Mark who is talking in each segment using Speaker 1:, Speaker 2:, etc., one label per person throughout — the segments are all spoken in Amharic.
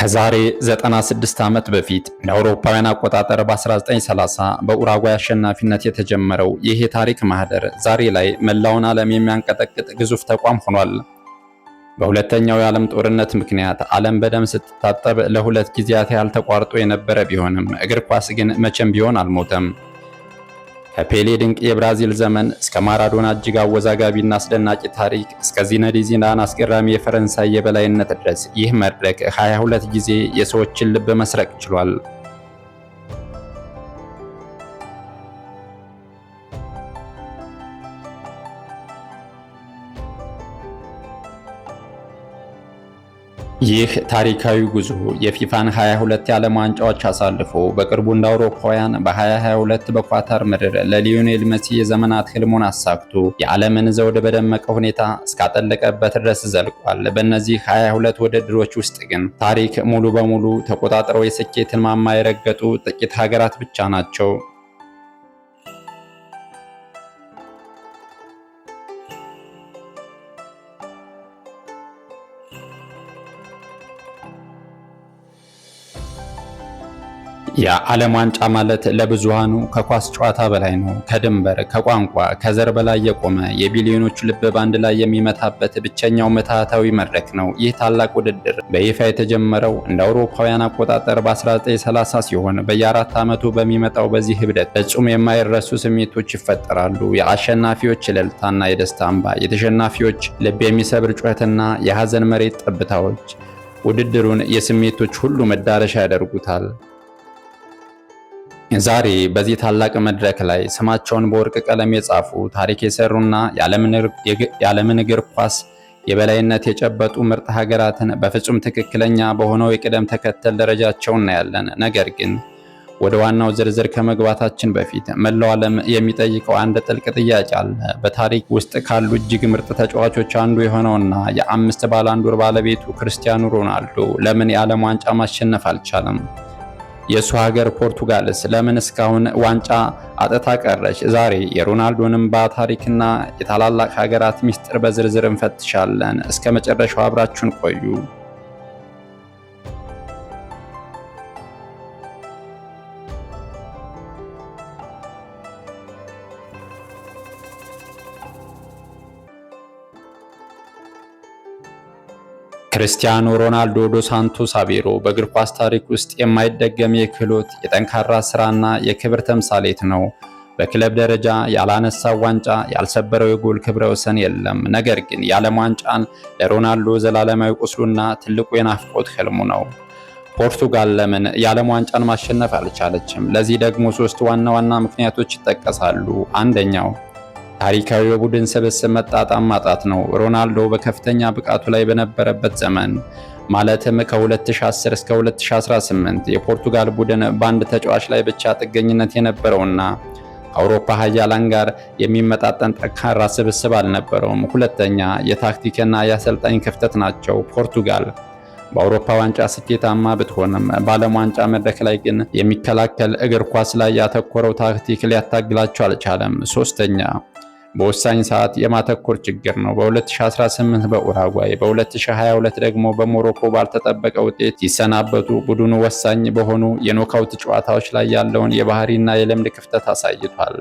Speaker 1: ከዛሬ 96 ዓመት በፊት እንደ አውሮፓውያን አቆጣጠር በ1930 በኡራጓይ አሸናፊነት የተጀመረው ይህ የታሪክ ማህደር ዛሬ ላይ መላውን ዓለም የሚያንቀጠቅጥ ግዙፍ ተቋም ሆኗል። በሁለተኛው የዓለም ጦርነት ምክንያት ዓለም በደም ስትታጠብ ለሁለት ጊዜያት ያህል ተቋርጦ የነበረ ቢሆንም እግር ኳስ ግን መቼም ቢሆን አልሞተም። ከፔሌ ድንቅ የብራዚል ዘመን እስከ ማራዶና እጅግ አወዛጋቢና አስደናቂ ታሪክ እስከ ዚነዲን ዚዳን አስገራሚ የፈረንሳይ የበላይነት ድረስ ይህ መድረክ 22 ጊዜ የሰዎችን ልብ መስረቅ ችሏል። ይህ ታሪካዊ ጉዞ የፊፋን 22 የዓለም ዋንጫዎች አሳልፎ በቅርቡ እንደ አውሮፓውያን በ2022 በኳታር ምድር ለሊዮኔል መሲ የዘመናት ህልሙን አሳክቶ የዓለምን ዘውድ በደመቀ ሁኔታ እስካጠለቀበት ድረስ ዘልቋል። በእነዚህ 22 ውድድሮች ውስጥ ግን ታሪክ ሙሉ በሙሉ ተቆጣጥረው የስኬትን ማማ የረገጡ ጥቂት ሀገራት ብቻ ናቸው። የዓለም ዋንጫ ማለት ለብዙሃኑ ከኳስ ጨዋታ በላይ ነው። ከድንበር፣ ከቋንቋ፣ ከዘር በላይ የቆመ የቢሊዮኖች ልብ ባንድ ላይ የሚመታበት ብቸኛው ምትሃታዊ መድረክ ነው። ይህ ታላቅ ውድድር በይፋ የተጀመረው እንደ አውሮፓውያን አቆጣጠር በ1930 ሲሆን በየ4 ዓመቱ በሚመጣው በዚህ ሂደት ፍጹም የማይረሱ ስሜቶች ይፈጠራሉ። የአሸናፊዎች እልልታና የደስታ እንባ፣ የተሸናፊዎች ልብ የሚሰብር ጩኸትና የሐዘን መሬት ጠብታዎች ውድድሩን የስሜቶች ሁሉ መዳረሻ ያደርጉታል። ዛሬ በዚህ ታላቅ መድረክ ላይ ስማቸውን በወርቅ ቀለም የጻፉ ታሪክ የሰሩና የዓለምን እግር ኳስ የበላይነት የጨበጡ ምርጥ ሀገራትን በፍጹም ትክክለኛ በሆነው የቅደም ተከተል ደረጃቸው እናያለን። ነገር ግን ወደ ዋናው ዝርዝር ከመግባታችን በፊት መላው ዓለም የሚጠይቀው አንድ ጥልቅ ጥያቄ አለ። በታሪክ ውስጥ ካሉ እጅግ ምርጥ ተጫዋቾች አንዱ የሆነውና የ5 ባላንዶር ባለቤቱ ክርስቲያኖ ሮናልዶ ለምን የዓለም ዋንጫ ማሸነፍ አልቻለም? የሱ ሀገር ፖርቱጋልስ ለምን እስካሁን ዋንጫ አጥታ ቀረች? ዛሬ የሮናልዶን እንባ ታሪክና የታላላቅ ሀገራት ሚስጥር በዝርዝር እንፈትሻለን። እስከ መጨረሻው አብራችሁን ቆዩ። ክርስቲያኖ ሮናልዶ ዶ ሳንቶስ አቬሮ በእግር ኳስ ታሪክ ውስጥ የማይደገም የክህሎት፣ የጠንካራ ስራና የክብር ተምሳሌት ነው። በክለብ ደረጃ ያላነሳው ዋንጫ፣ ያልሰበረው የጎል ክብረ ወሰን የለም። ነገር ግን የዓለም ዋንጫን ለሮናልዶ ዘላለማዊ ቁስሉና ትልቁ የናፍቆት ህልሙ ነው። ፖርቱጋል ለምን የዓለም ዋንጫን ማሸነፍ አልቻለችም? ለዚህ ደግሞ 3 ዋና ዋና ምክንያቶች ይጠቀሳሉ። አንደኛው ታሪካዊ የቡድን ስብስብ መጣጣም ማጣት ነው። ሮናልዶ በከፍተኛ ብቃቱ ላይ በነበረበት ዘመን ማለትም ከ2010 እስከ 2018 የፖርቱጋል ቡድን በአንድ ተጫዋች ላይ ብቻ ጥገኝነት የነበረውና ከአውሮፓ ሀያላን ጋር የሚመጣጠን ጠንካራ ስብስብ አልነበረውም። ሁለተኛ የታክቲክና የአሰልጣኝ ክፍተት ናቸው። ፖርቱጋል በአውሮፓ ዋንጫ ስኬታማ ብትሆንም በዓለም ዋንጫ መድረክ ላይ ግን የሚከላከል እግር ኳስ ላይ ያተኮረው ታክቲክ ሊያታግላቸው አልቻለም። ሶስተኛ በወሳኝ ሰዓት የማተኮር ችግር ነው። በ2018 በኡራጓይ በ2022 ደግሞ በሞሮኮ ባልተጠበቀ ውጤት ሲሰናበቱ ቡድኑ ወሳኝ በሆኑ የኖካውት ጨዋታዎች ላይ ያለውን የባህሪና የልምድ ክፍተት አሳይቷል።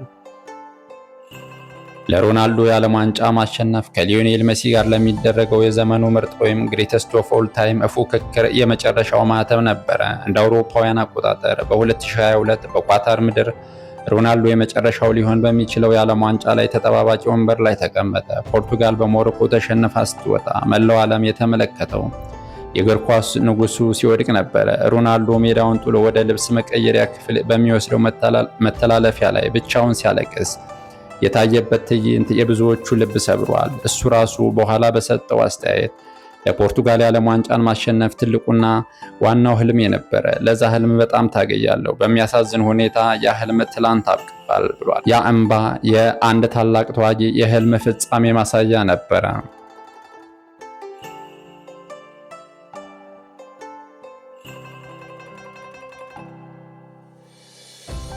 Speaker 1: ለሮናልዶ የዓለም ዋንጫ ማሸነፍ ከሊዮኔል መሲ ጋር ለሚደረገው የዘመኑ ምርጥ ወይም ግሬተስት ኦፍ ኦል ታይም ፉክክር የመጨረሻው ማህተም ነበረ። እንደ አውሮፓውያን አቆጣጠር በ2022 በኳታር ምድር ሮናልዶ የመጨረሻው ሊሆን በሚችለው የዓለም ዋንጫ ላይ ተጠባባቂ ወንበር ላይ ተቀመጠ። ፖርቱጋል በሞሮኮ ተሸንፋ ስትወጣ መላው ዓለም የተመለከተው የእግር ኳስ ንጉሱ ሲወድቅ ነበረ። ሮናልዶ ሜዳውን ጥሎ ወደ ልብስ መቀየሪያ ክፍል በሚወስደው መተላለፊያ ላይ ብቻውን ሲያለቅስ የታየበት ትዕይንት የብዙዎቹ ልብ ሰብሯል። እሱ ራሱ በኋላ በሰጠው አስተያየት ለፖርቱጋል የዓለም ዋንጫን ማሸነፍ ትልቁና ዋናው ህልም የነበረ፣ ለዛ ህልም በጣም ታገያለሁ። በሚያሳዝን ሁኔታ ያ ህልም ትላንት አብቅቷል ብሏል። ያ እንባ የአንድ ታላቅ ተዋጊ የህልም ፍጻሜ ማሳያ ነበረ።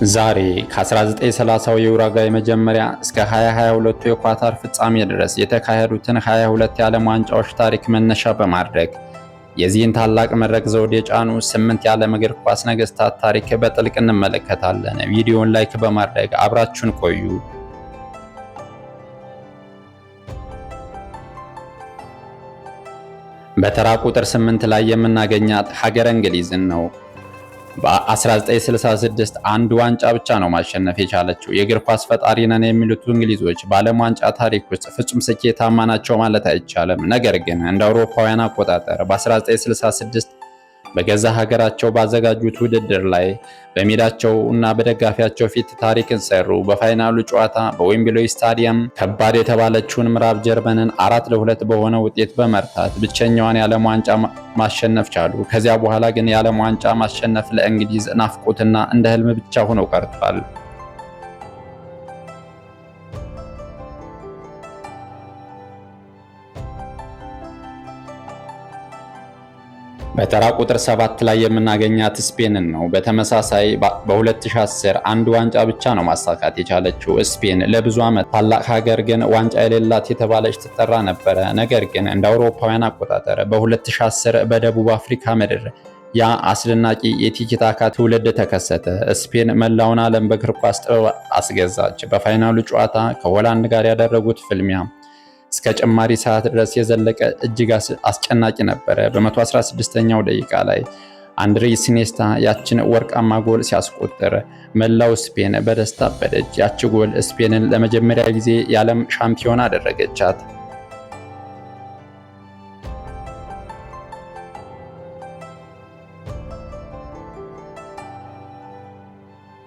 Speaker 1: ዛሬ ከ1930ው የኡራጓይ መጀመሪያ እስከ 2022 የኳታር ፍጻሜ ድረስ የተካሄዱትን 22 የዓለም ዋንጫዎች ታሪክ መነሻ በማድረግ የዚህን ታላቅ መድረክ ዘውድ የጫኑ 8 የዓለም እግር ኳስ ነገስታት ታሪክ በጥልቅ እንመለከታለን። ቪዲዮውን ላይክ በማድረግ አብራችሁን ቆዩ። በተራ ቁጥር 8 ላይ የምናገኛት ሀገረ እንግሊዝን ነው። በ1966 አንድ ዋንጫ ብቻ ነው ማሸነፍ የቻለችው። የእግር ኳስ ፈጣሪ ነን የሚሉት እንግሊዞች በዓለም ዋንጫ ታሪክ ውስጥ ፍጹም ስኬታማ ናቸው ማለት አይቻልም። ነገር ግን እንደ አውሮፓውያን አቆጣጠር በ1966 በገዛ ሀገራቸው ባዘጋጁት ውድድር ላይ በሜዳቸው እና በደጋፊያቸው ፊት ታሪክን ሰሩ። በፋይናሉ ጨዋታ በዌምብሌይ ስታዲየም ከባድ የተባለችውን ምዕራብ ጀርመንን 4-2 በሆነ ውጤት በመርታት ብቸኛዋን የዓለም ዋንጫ ማሸነፍ ቻሉ። ከዚያ በኋላ ግን የዓለም ዋንጫ ማሸነፍ ለእንግሊዝ ናፍቆትና እንደ ህልም ብቻ ሆኖ ቀርቷል። በተራ ቁጥር 7 ላይ የምናገኛት ስፔንን ነው። በተመሳሳይ በ2010 አንድ ዋንጫ ብቻ ነው ማሳካት የቻለችው ስፔን። ለብዙ ዓመት ታላቅ ሀገር ግን ዋንጫ የሌላት የተባለች ትጠራ ነበረ። ነገር ግን እንደ አውሮፓውያን አቆጣጠር በ2010 በደቡብ አፍሪካ ምድር ያ አስደናቂ የቲኪታካ ትውልድ ተከሰተ። ስፔን መላውን ዓለም በእግር ኳስ ጥበብ አስገዛች። በፋይናሉ ጨዋታ ከሆላንድ ጋር ያደረጉት ፍልሚያ እስከ ጭማሪ ሰዓት ድረስ የዘለቀ እጅግ አስጨናቂ ነበረ። በ116ኛው ደቂቃ ላይ አንድሬስ ኢኒየስታ ያችን ወርቃማ ጎል ሲያስቆጥር መላው ስፔን በደስታ አበደች። ያቺ ጎል ስፔንን ለመጀመሪያ ጊዜ የዓለም ሻምፒዮን አደረገቻት።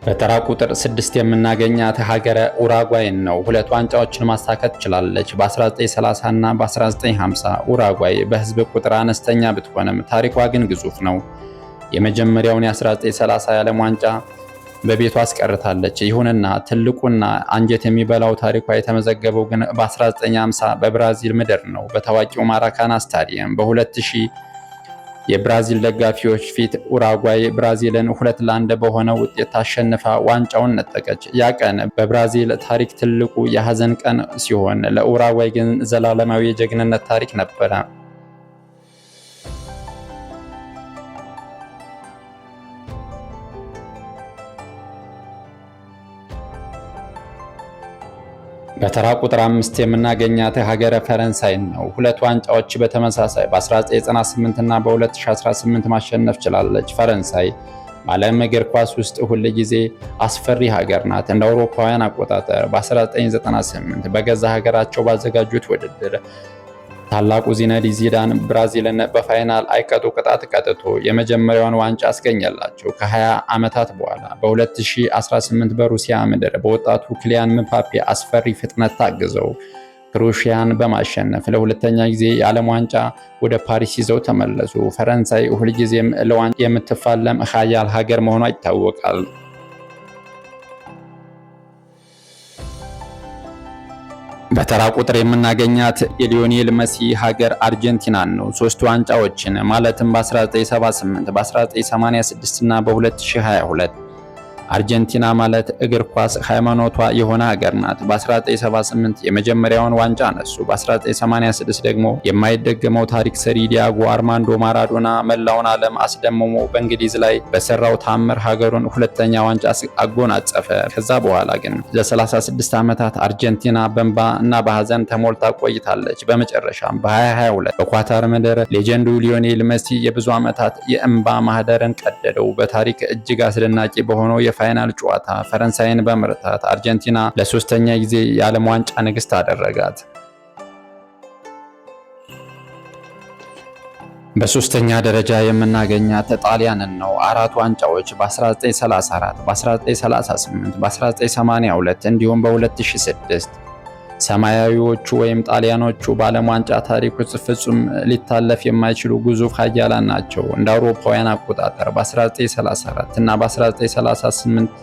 Speaker 1: በተራ ቁጥር 6 የምናገኛት ሀገረ ኡራጓይን ነው። 2 ዋንጫዎችን ማሳካት ችላለች። በ1930 እና በ1950 ኡራጓይ በህዝብ ቁጥር አነስተኛ ብትሆንም ታሪኳ ግን ግዙፍ ነው። የመጀመሪያውን የ1930 የዓለም ዋንጫ በቤቷ አስቀርታለች። ይሁንና ትልቁና አንጀት የሚበላው ታሪኳ የተመዘገበው ግን በ1950 በብራዚል ምድር ነው። በታዋቂው ማራካና ስታዲየም በ2000 የብራዚል ደጋፊዎች ፊት ኡራጓይ ብራዚልን 2-1 በሆነ ውጤት ታሸንፋ ዋንጫውን ነጠቀች። ያ ቀን በብራዚል ታሪክ ትልቁ የሐዘን ቀን ሲሆን ለኡራጓይ ግን ዘላለማዊ የጀግንነት ታሪክ ነበረ። በተራ ቁጥር 5 የምናገኛት ሀገረ ፈረንሳይን ነው። 2 ዋንጫዎች በተመሳሳይ በ1998 እና በ2018 ማሸነፍ ችላለች። ፈረንሳይ በዓለም እግር ኳስ ውስጥ ሁል ጊዜ አስፈሪ ሀገር ናት። እንደ አውሮፓውያን አቆጣጠር በ1998 በገዛ ሀገራቸው ባዘጋጁት ውድድር ታላቁ ዚነዲን ዚዳን ብራዚልን በፋይናል አይቀጡ ቅጣት ቀጥቶ የመጀመሪያውን ዋንጫ አስገኘላቸው። ከ20 ዓመታት በኋላ በ2018 በሩሲያ ምድር በወጣቱ ኪሊያን ምባፔ አስፈሪ ፍጥነት ታግዘው ክሮኤሽያን በማሸነፍ ለሁለተኛ ጊዜ የዓለም ዋንጫ ወደ ፓሪስ ይዘው ተመለሱ። ፈረንሳይ ሁልጊዜም ለዋንጫ የምትፋለም ኃያል ሀገር መሆኗ ይታወቃል። በተራ ቁጥር የምናገኛት የሊዮኔል መሲ ሀገር አርጀንቲናን ነው። 3 ዋንጫዎችን ማለትም በ1978፣ በ1986 እና በ2022 አርጀንቲና ማለት እግር ኳስ ሃይማኖቷ የሆነ ሀገር ናት። በ1978 የመጀመሪያውን ዋንጫ አነሱ። በ1986 ደግሞ የማይደገመው ታሪክ ሰሪ ዲያጎ አርማንዶ ማራዶና መላውን ዓለም አስደምሞ በእንግሊዝ ላይ በሰራው ታምር ሀገሩን ሁለተኛ ዋንጫ አጎናጸፈ። ከዛ በኋላ ግን ለ36 ዓመታት አርጀንቲና በእንባ እና በሐዘን ተሞልታ ቆይታለች። በመጨረሻም በ2022 በኳታር ምድር ሌጀንዱ ሊዮኔል መሲ የብዙ ዓመታት የእንባ ማህደርን ቀደደው። በታሪክ እጅግ አስደናቂ በሆነው ፋይናል ጨዋታ ፈረንሳይን በመርታት አርጀንቲና ለሶስተኛ ጊዜ የዓለም ዋንጫ ንግስት አደረጋት። በሶስተኛ ደረጃ የምናገኛት ጣሊያንን ነው። 4 ዋንጫዎች በ1934፣ በ1938፣ በ1982 እንዲሁም በ2006 ሰማያዊዎቹ ወይም ጣሊያኖቹ በዓለም ዋንጫ ታሪክ ውስጥ ፍጹም ሊታለፍ የማይችሉ ግዙፍ ኃያላን ናቸው። እንደ አውሮፓውያን አቆጣጠር በ1934 እና በ1938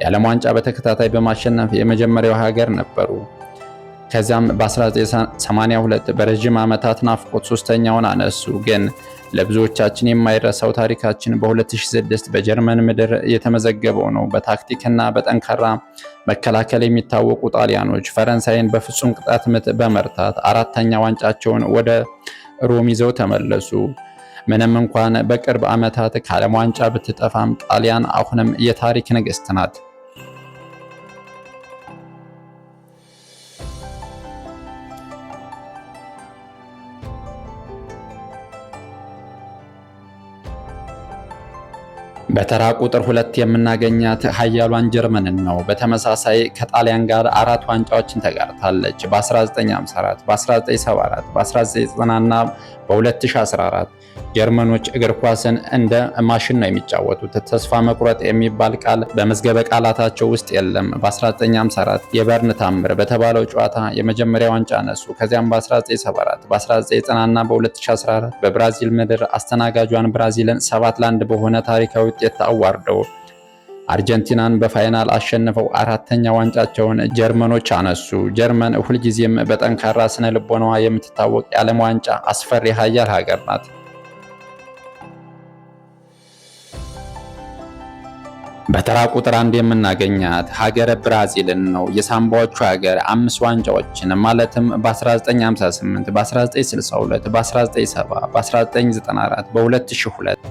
Speaker 1: የዓለም ዋንጫ በተከታታይ በማሸነፍ የመጀመሪያው ሀገር ነበሩ። ከዚያም በ1982 በረዥም ዓመታት ናፍቆት ሶስተኛውን አነሱ። ግን ለብዙዎቻችን የማይረሳው ታሪካችን በ2006 በጀርመን ምድር የተመዘገበው ነው። በታክቲክና በጠንካራ መከላከል የሚታወቁ ጣሊያኖች ፈረንሳይን በፍጹም ቅጣት ምት በመርታት 4ኛ ዋንጫቸውን ወደ ሮም ይዘው ተመለሱ። ምንም እንኳን በቅርብ ዓመታት ከዓለም ዋንጫ ብትጠፋም ጣሊያን አሁንም የታሪክ ንግሥት ናት። በተራ ቁጥር 2 የምናገኛት ኃያሏን ጀርመንን ነው። በተመሳሳይ ከጣሊያን ጋር 4 ዋንጫዎችን ተጋርታለች። በ1954፣ በ1974፣ በ1990 እና በ2014። ጀርመኖች እግር ኳስን እንደ ማሽን ነው የሚጫወቱት። ተስፋ መቁረጥ የሚባል ቃል በመዝገበ ቃላታቸው ውስጥ የለም። በ1954 የበርን ታምር በተባለው ጨዋታ የመጀመሪያ ዋንጫ አነሱ። ከዚያም በ1974፣ በ1990 እና በ2014 በብራዚል ምድር አስተናጋጇን ብራዚልን 7-1 በሆነ ታሪካዊ ውጤት አዋርደው አርጀንቲናን በፋይናል አሸንፈው 4ኛ ዋንጫቸውን ጀርመኖች አነሱ። ጀርመን ሁልጊዜም በጠንካራ ስነ ልቦናዋ የምትታወቅ የዓለም ዋንጫ አስፈሪ ኃያል ሀገር ናት። በተራ ቁጥር 1 የምናገኛት ሀገረ ብራዚልን ነው። የሳምባዎቹ ሀገር 5 ዋንጫዎችን ማለትም በ1958፣ በ1962፣ በ1970፣ በ1994፣ በ2002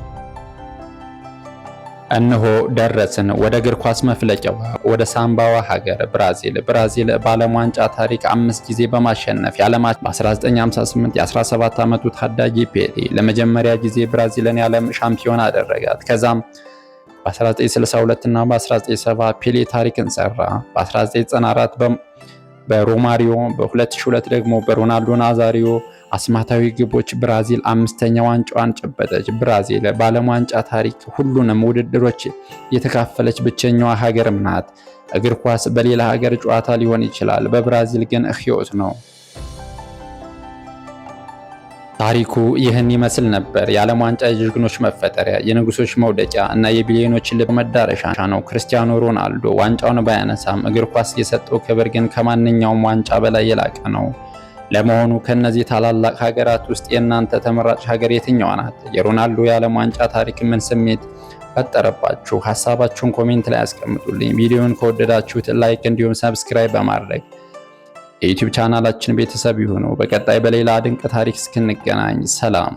Speaker 1: እነሆ ደረስን ወደ እግር ኳስ መፍለቂያዋ ወደ ሳምባዋ ሀገር ብራዚል። ብራዚል በዓለም ዋንጫ ታሪክ 5 ጊዜ በማሸነፍ የዓለማችን በ1958 የ17 ዓመቱ ታዳጊ ፔሌ ለመጀመሪያ ጊዜ ብራዚልን የዓለም ሻምፒዮን አደረጋት። ከዛም በ1962 እና በ1970 ፔሌ ታሪክን ሰራ። በ1994 በሮማሪዮ፣ በ2002 ደግሞ በሮናልዶ ናዛሪዮ አስማታዊ ግቦች ብራዚል 5ኛ ዋንጫዋን ጨበጠች። ብራዚል በዓለም ዋንጫ ታሪክ ሁሉንም ውድድሮች የተካፈለች ብቸኛዋ ሀገርም ናት። እግር ኳስ በሌላ ሀገር ጨዋታ ሊሆን ይችላል፣ በብራዚል ግን ሕይወት ነው። ታሪኩ ይህን ይመስል ነበር። የዓለም ዋንጫ የጀግኖች መፈጠሪያ፣ የንጉሶች መውደቂያ እና የቢሊዮኖች ልብ መዳረሻ ነው። ክርስቲያኖ ሮናልዶ ዋንጫውን ባያነሳም እግር ኳስ የሰጠው ክብር ግን ከማንኛውም ዋንጫ በላይ የላቀ ነው። ለመሆኑ ከነዚህ ታላላቅ ሀገራት ውስጥ የእናንተ ተመራጭ ሀገር የትኛዋ ናት? የሮናልዶ የዓለም ዋንጫ ታሪክ ምን ስሜት ፈጠረባችሁ? ሐሳባችሁን ኮሜንት ላይ አስቀምጡልኝ። ቪዲዮውን ከወደዳችሁት ላይክ እንዲሁም ሰብስክራይብ በማድረግ የዩቲዩብ ቻናላችን ቤተሰብ ይሁኑ። በቀጣይ በሌላ ድንቅ ታሪክ እስክንገናኝ ሰላም።